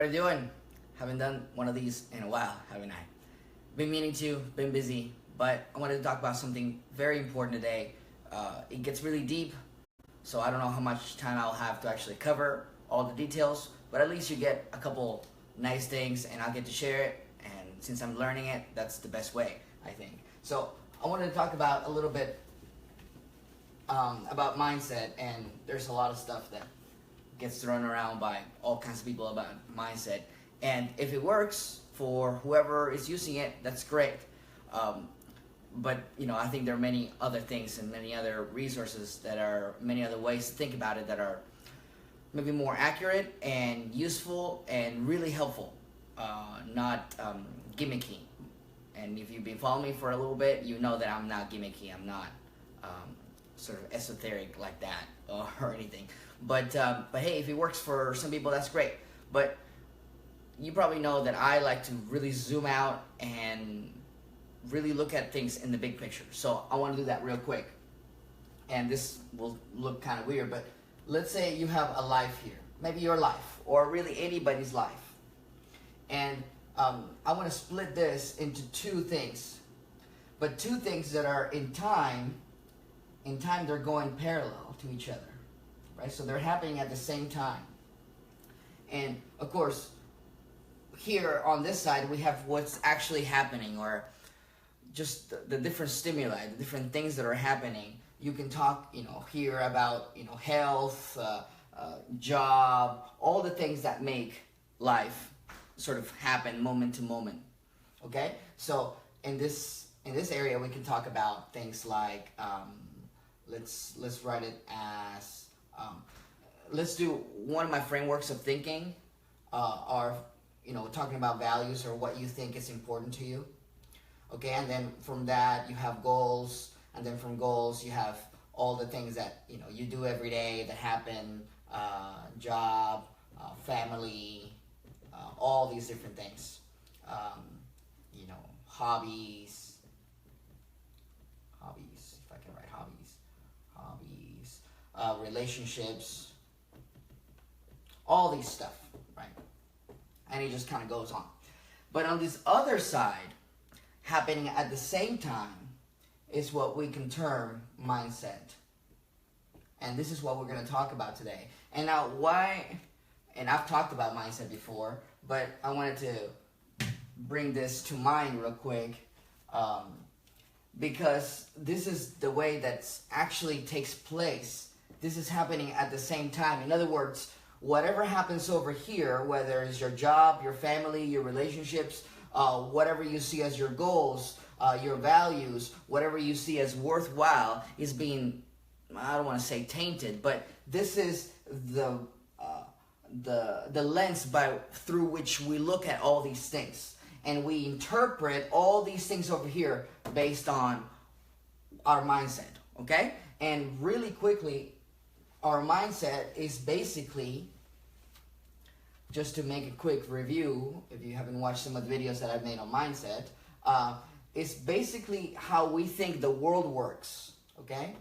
What are you doing? Haven't done one of these in a while, haven't I? Been meaning to, been busy, but I wanted to talk about something very important today. It gets really deep, so I don't know how much time I'll have to actually cover all the details, but at least you get a couple nice things and I'll get to share it, and since I'm learning it, that's the best way, I think. So I wanted to talk about a little bit about mindset, and there's a lot of stuff that gets thrown around by all kinds of people about mindset, and if it works for whoever is using it, that's great. But I think there are many other things and many other resources that are many other ways to think about it that are maybe more accurate and useful and really helpful, not gimmicky. And if you've been following me for a little bit, you know that I'm not gimmicky. I'm not sort of esoteric like that or anything. But hey, if it works for some people, that's great. But you probably know that I like to really zoom out and really look at things in the big picture. So I want to do that real quick. And this will look kind of weird, but let's say you have a life here. Maybe your life, or really anybody's life. And I want to split this into two things. But two things that are in time they're going parallel to each other. Right? So they're happening at the same time. And of course, here on this side, we have what's actually happening, or just the different stimuli, the different things that are happening. You can talk, here about, health, job, all the things that make life sort of happen moment to moment. Okay? So in this area, we can talk about things like, let's write it as, let's do one of my frameworks of thinking, are, talking about values or what you think is important to you. Okay, and then from that you have goals, and then from goals you have all the things that you do every day that happen, job, family, all these different things, hobbies, if I can write hobbies, relationships, all these stuff, right? And it just kind of goes on. But on this other side, happening at the same time, is what we can term mindset. And this is what we're going to talk about today. And now and I've talked about mindset before, but I wanted to bring this to mind real quick, because this is the way that actually takes place. This is happening at the same time. In other words, whatever happens over here, whether it's your job, your family, your relationships, whatever you see as your goals, your values, whatever you see as worthwhile is being, I don't want to say tainted, but this is the lens through which we look at all these things. And we interpret all these things over here based on our mindset, okay? And really quickly, our mindset is basically, just to make a quick review, if you haven't watched some of the videos that I've made on mindset, it's basically how we think the world works, okay?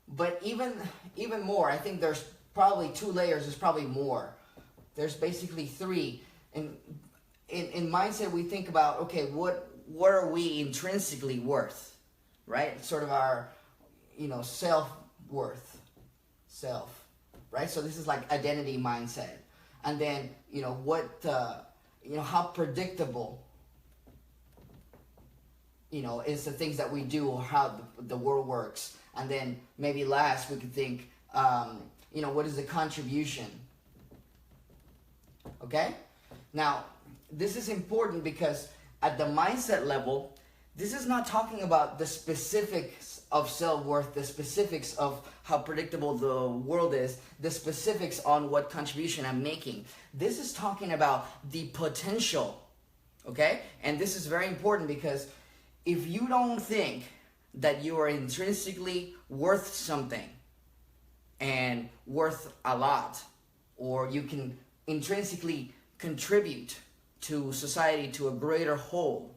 But even more, I think there's probably 2 layers, there's probably more. There's basically 3. In mindset, we think about, okay, what are we intrinsically worth, right? Sort of our, self-worth, right? So this is like identity mindset. And then, how predictable, is the things that we do, or how the world works. And then maybe last we could think, what is the contribution? Okay? Now, this is important because at the mindset level, this is not talking about the specifics of self-worth, the specifics of how predictable the world is, the specifics on what contribution I'm making. This is talking about the potential, okay? And this is very important because if you don't think that you are intrinsically worth something and worth a lot, or you can intrinsically contribute to society, to a greater whole,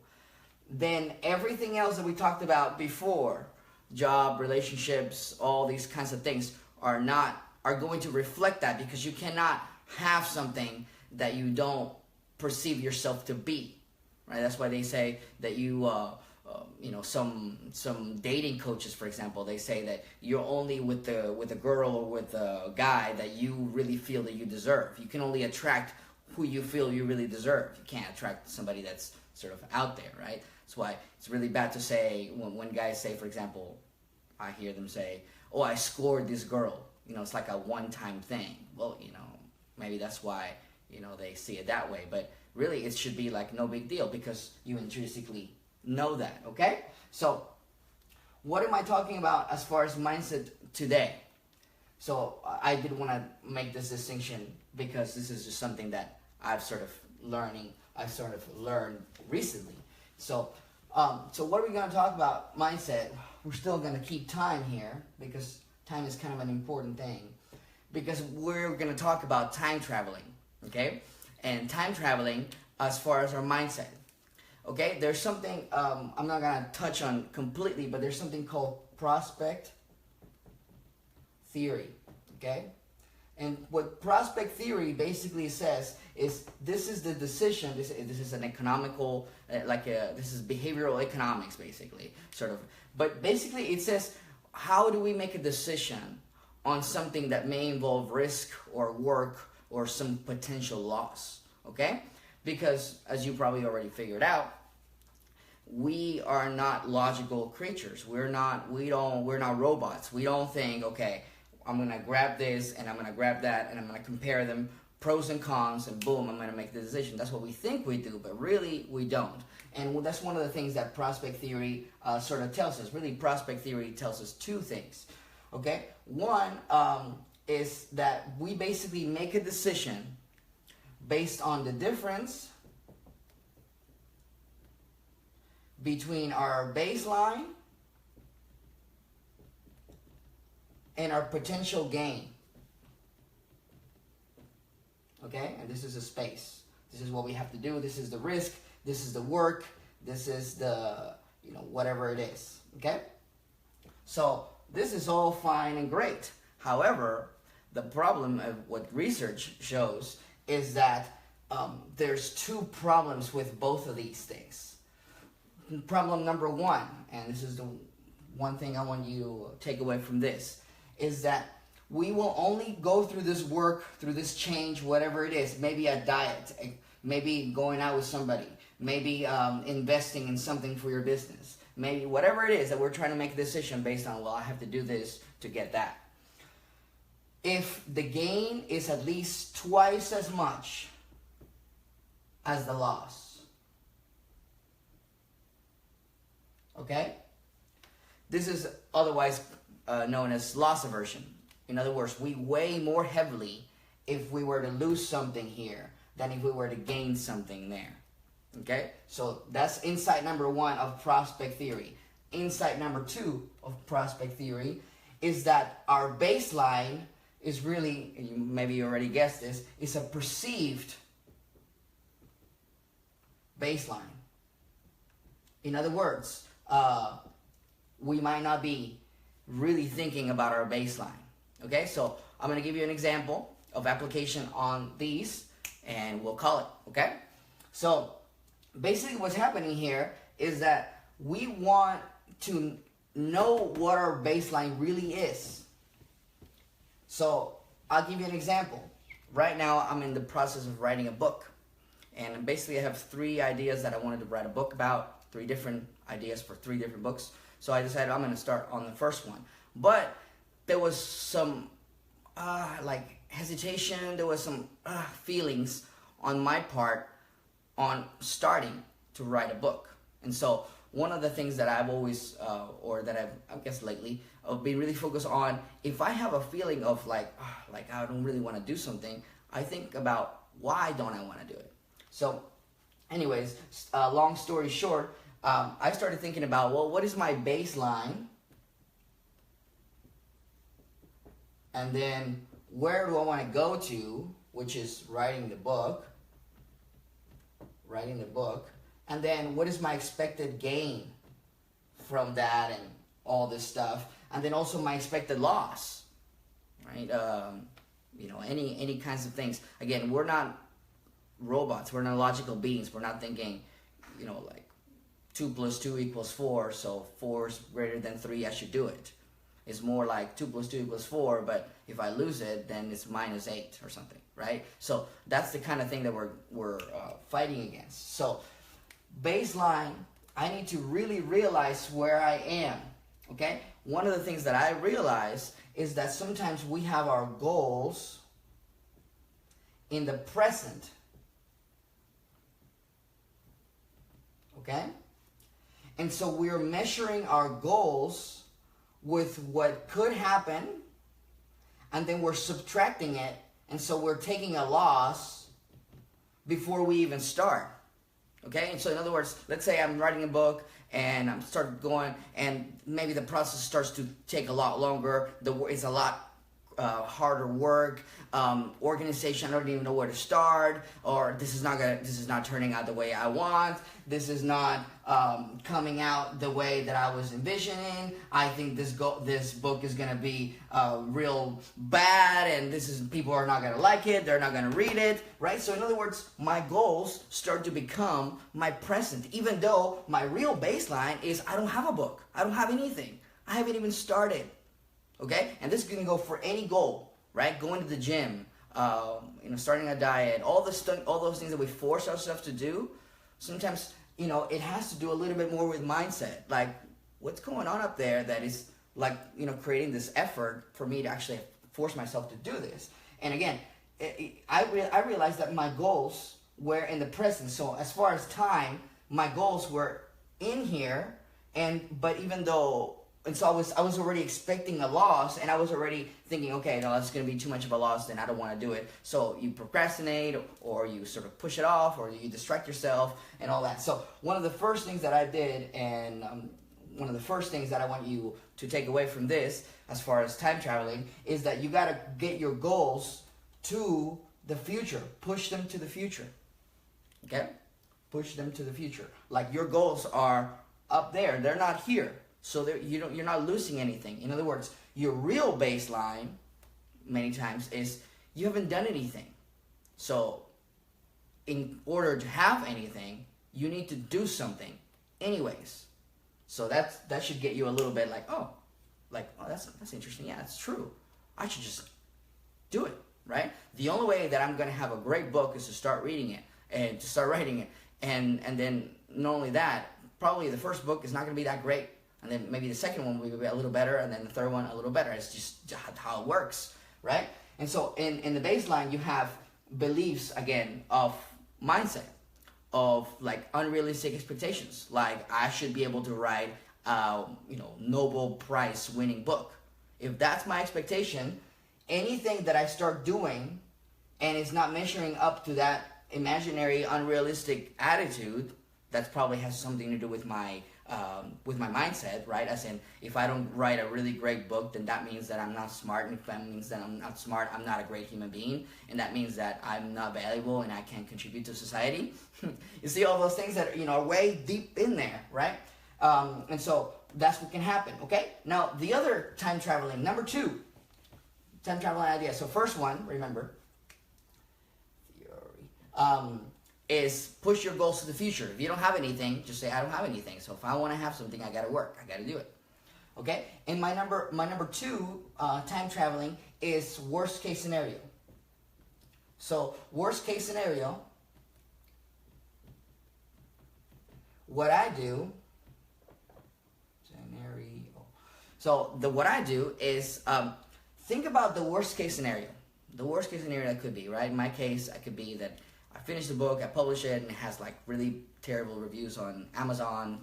then everything else that we talked about before, job, relationships, all these kinds of things, are going to reflect that, because you cannot have something that you don't perceive yourself to be, right? That's why they say that some dating coaches, for example, they say that you're only with a girl or with a guy that you really feel that you deserve. You can only attract who you feel you really deserve. You can't attract somebody that's sort of out there, right? That's why it's really bad to say when guys say, for example, I hear them say, "Oh, I scored this girl." It's like a one-time thing. Well, maybe that's why they see it that way, but really it should be like no big deal because you intrinsically know that. Okay, so what am I talking about as far as mindset today? So I did want to make this distinction because this is just something that I've sort of learned recently. So what are we going to talk about mindset? We're still going to keep time here because time is kind of an important thing, because we're going to talk about time traveling, okay? And time traveling as far as our mindset, okay? There's something I'm not going to touch on completely, but there's something called prospect theory, okay? And what prospect theory basically says is this is the decision, this is an economical, this is behavioral economics basically, sort of. But basically it says, how do we make a decision on something that may involve risk or work or some potential loss, okay? Because as you probably already figured out, we are not logical creatures. We're not robots. We don't think, okay, I'm going to grab this and I'm going to grab that and I'm going to compare them, pros and cons, and boom, I'm going to make the decision. That's what we think we do, but really we don't. And that's one of the things that prospect theory sort of tells us. Really, prospect theory tells us two things, okay? One is that we basically make a decision based on the difference between our baseline and our potential gain. Okay? And this is a space. This is what we have to do. This is the risk. This is the work. This is the, whatever it is. Okay? So this is all fine and great. However, the problem of what research shows is that there's two problems with both of these things. Problem number one, and this is the one thing I want you to take away from this, is that we will only go through this work, through this change, whatever it is, maybe a diet, maybe going out with somebody, maybe investing in something for your business, maybe whatever it is that we're trying to make a decision based on, well, I have to do this to get that. If the gain is at least twice as much as the loss, okay? This is otherwise known as loss aversion. In other words, we weigh more heavily if we were to lose something here than if we were to gain something there. Okay? So that's insight number one of prospect theory. Insight number two of prospect theory is that our baseline is really, maybe you already guessed this, is a perceived baseline. In other words, we might not be really thinking about our baseline. Okay, so I'm going to give you an example of application on these, and we'll call it, okay? So basically what's happening here is that we want to know what our baseline really is. So I'll give you an example. Right now I'm in the process of writing a book, and basically I have 3 ideas that I wanted to write a book about, 3 different ideas for 3 different books. So I decided I'm going to start on the first one. But there was some hesitation, there was some feelings on my part on starting to write a book. And so one of the things that I've always, I guess lately, I've been really focused on, if I have a feeling of like I don't really want to do something, I think about why don't I want to do it. So anyways, long story short, I started thinking about, well, what is my baseline? And then where do I want to go to, which is writing the book. And then what is my expected gain from that and all this stuff. And then also my expected loss, right? any kinds of things. Again, we're not robots. We're not logical beings. We're not thinking, like 2 + 2 = 4, so 4 is greater than 3, I should do it. It's more like 2 + 2 = 4, but if I lose it, then it's -8 or something, right? So that's the kind of thing that we're fighting against. So baseline, I need to really realize where I am, okay? One of the things that I realize is that sometimes we have our goals in the present, okay? And so we're measuring our goals with what could happen, and then we're subtracting it, and so we're taking a loss before we even start. Okay, and so in other words, let's say I'm writing a book and I'm start going, and maybe the process starts to take a lot longer. It's a lot harder work, organization. I don't even know where to start, or this is not turning out the way I want. This is not coming out the way that I was envisioning. I think this book is gonna be real bad, and people are not gonna like it. They're not gonna read it, right? So in other words, my goals start to become my present, even though my real baseline is I don't have a book. I don't have anything. I haven't even started. Okay, and this is gonna go for any goal, right? Going to the gym, starting a diet, all those things that we force ourselves to do. Sometimes, it has to do a little bit more with mindset. Like, what's going on up there that is like, creating this effort for me to actually force myself to do this? And again, I realized that my goals were in the present. So as far as time, my goals were in here, but even though. And so I was already expecting a loss, and I was already thinking, okay, no, that's going to be too much of a loss, then I don't want to do it. So you procrastinate, or you sort of push it off, or you distract yourself, and all that. So one of the first things that I did, and one of the first things that I want you to take away from this, as far as time traveling, is that you got to get your goals to the future. Push them to the future. Okay? Push them to the future. Like, your goals are up there. They're not here. So you're not losing anything. In other words, your real baseline, many times, is you haven't done anything. So in order to have anything, you need to do something anyways. So that should get you a little bit like, oh, that's interesting. Yeah, it's true. I should just do it, right? The only way that I'm going to have a great book is to start reading it and to start writing it. And then not only that, probably the first book is not going to be that great. And then maybe the second one will be a little better, and then the third one a little better. It's just how it works, right? And so in the baseline, you have beliefs, again, of mindset, of like unrealistic expectations. Like, I should be able to write Nobel Prize winning book. If that's my expectation, anything that I start doing and it's not measuring up to that imaginary, unrealistic attitude, that probably has something to do with my mindset, right? As in, if I don't write a really great book, then that means that I'm not smart, and if that means that I'm not smart, I'm not a great human being, and that means that I'm not valuable and I can't contribute to society. You see all those things that are way deep in there, right? And so that's what can happen. Okay. Now the other time traveling, number 2, time traveling idea. So first one, remember, theory. Is push your goals to the future. If you don't have anything, just say, I don't have anything. So if I want to have something, I got to work. I got to do it. Okay? And my number 2 time traveling is worst case scenario. So worst case scenario, what I do, what I do is think about the worst case scenario. The worst case scenario that could be, right? In my case, it could be that I finish the book, I publish it, and it has like really terrible reviews on Amazon.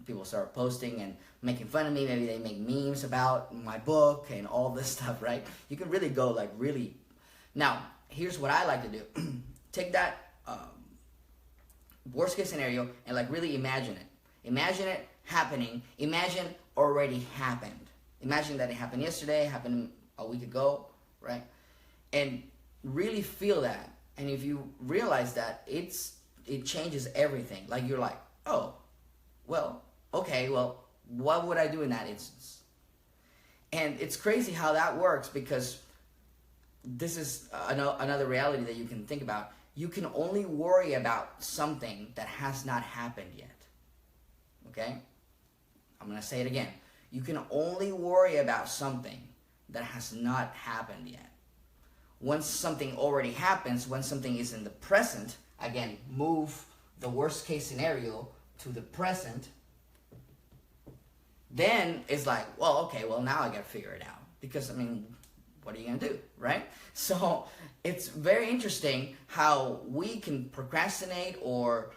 People start posting and making fun of me. Maybe they make memes about my book and all this stuff, right? You can really go like really. Now, here's what I like to do. Take that worst case scenario and like really imagine it. Imagine it happening. Imagine already happened. Imagine that it happened yesterday, happened a week ago, right? And really feel that. And if you realize that, it changes everything. Like, you're like, oh, well, okay, well, what would I do in that instance? And it's crazy how that works, because this is another reality that you can think about. You can only worry about something that has not happened yet. Okay? I'm going to say it again. You can only worry about something that has not happened yet. Once something already happens, when something is in the present, again, move the worst case scenario to the present, then it's like, well, okay, well, now I got to figure it out. Because, I mean, what are you going to do, right? So it's very interesting how we can procrastinate or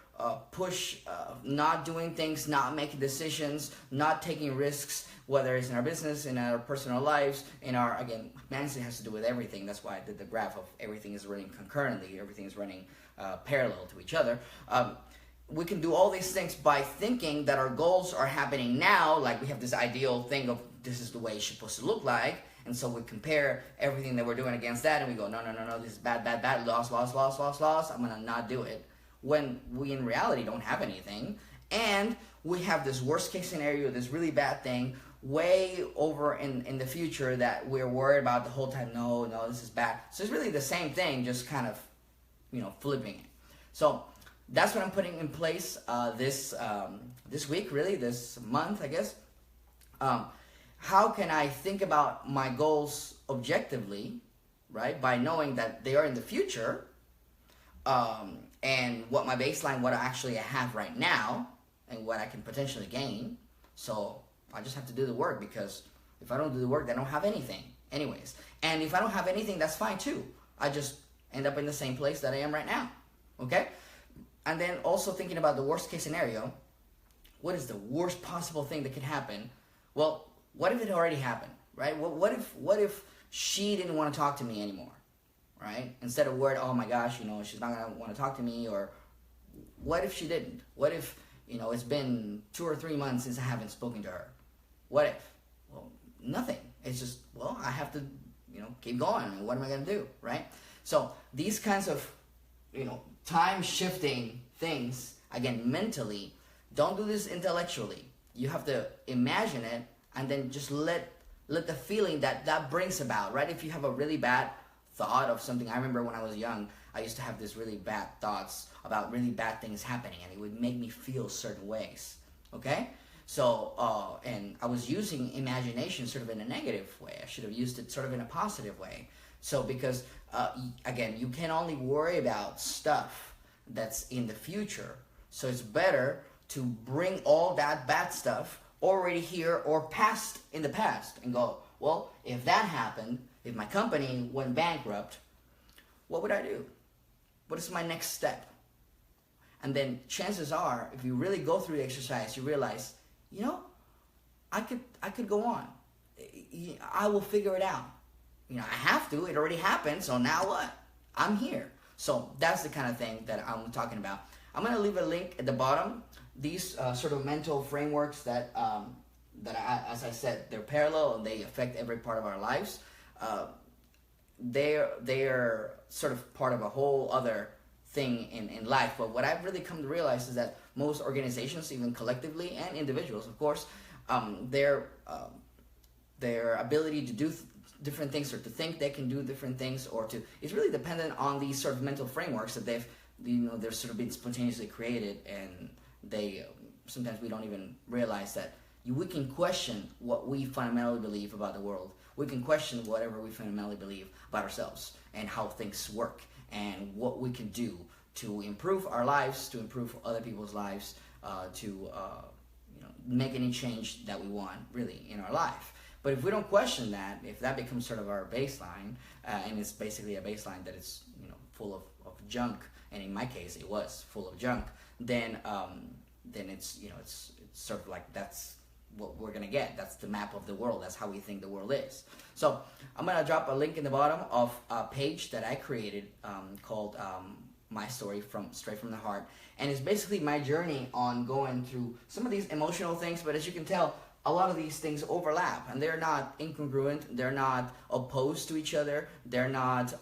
push not doing things, not making decisions, not taking risks, whether it's in our business, in our personal lives, in our, again, management has to do with everything. That's why I did the graph of everything is running concurrently, everything is running parallel to each other. We can do all these things by thinking that our goals are happening now, like we have this ideal thing of this is the way it's supposed to look like, and so we compare everything that we're doing against that, and we go, no, this is bad, loss, I'm gonna not do it, when we in reality don't have anything, and we have this worst case scenario, this really bad thing, way over in the future that we're worried about the whole time, no, this is bad. So it's really the same thing, just kind of, flipping it. So that's what I'm putting in place this week, really, this month, I guess. How can I think about my goals objectively, right? By knowing that they are in the future, and what my baseline, what I have right now, and what I can potentially gain. So I just have to do the work, because if I don't do the work, then I don't have anything anyways. And if I don't have anything, that's fine too. I just end up in the same place that I am right now, okay? And then also thinking about the worst case scenario. What is the worst possible thing that could happen? Well, what if it already happened, right? What if she didn't want to talk to me anymore, right? Instead of worried, oh my gosh, she's not going to want to talk to me, or what if she didn't? What if, it's been 2 or 3 months since I haven't spoken to her? What if? Well, nothing. It's just, well, I have to, keep going. And what am I going to do, right? So these kinds of, time-shifting things, again, mentally, don't do this intellectually. You have to imagine it, and then just let the feeling that brings about, right? If you have a really bad thought of something, I remember when I was young, I used to have this really bad thoughts about really bad things happening, and it would make me feel certain ways, okay? So, and I was using imagination sort of in a negative way. I should have used it sort of in a positive way. So because, again, you can only worry about stuff that's in the future. So it's better to bring all that bad stuff already here or in the past and go, well, if that happened, if my company went bankrupt, what would I do? What is my next step? And then chances are, if you really go through the exercise, you realize, I could go on. I will figure it out. I have to. It already happened, so now what? I'm here. So that's the kind of thing that I'm talking about. I'm going to leave a link at the bottom. These sort of mental frameworks that as I said, they're parallel and they affect every part of our lives. They're sort of part of a whole other thing in life. But what I've really come to realize is that most organizations, even collectively and individuals, of course, their ability to do different things, or to think they can do different things, or to, it's really dependent on these sort of mental frameworks that they're sort of been spontaneously created, and they sometimes we don't even realize that we can question what we fundamentally believe about the world. We can question whatever we fundamentally believe about ourselves and how things work and what we can do to improve our lives, to improve other people's lives, to make any change that we want really in our life. But if we don't question that, if that becomes sort of our baseline, and it's basically a baseline that is full of junk, and in my case it was full of junk, then it's it's sort of like that's what we're gonna get. That's the map of the world. That's how we think the world is. So I'm gonna drop a link in the bottom of a page that I created called My Story Straight from the Heart, and it's basically my journey on going through some of these emotional things. But as you can tell, a lot of these things overlap, and they're not incongruent. They're not opposed to each other. They're not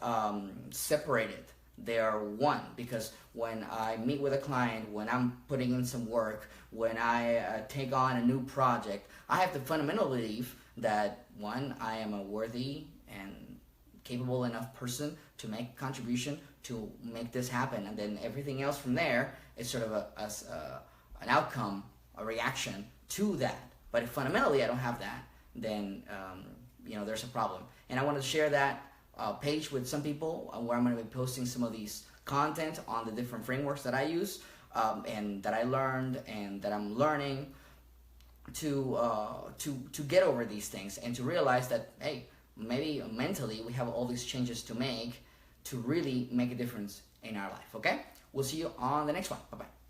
separated. They are one, because when I meet with a client, when I'm putting in some work, when I take on a new project, I have the fundamental belief that, one, I am a worthy and capable enough person to make a contribution to make this happen, and then everything else from there is sort of an outcome, a reaction to that. But if fundamentally I don't have that, then there's a problem. And I wanted to share that page with some people where I'm going to be posting some of these content on the different frameworks that I use and that I learned and that I'm learning to get over these things and to realize that, hey, maybe mentally we have all these changes to make to really make a difference in our life. Okay, we'll see you on the next one. Bye bye.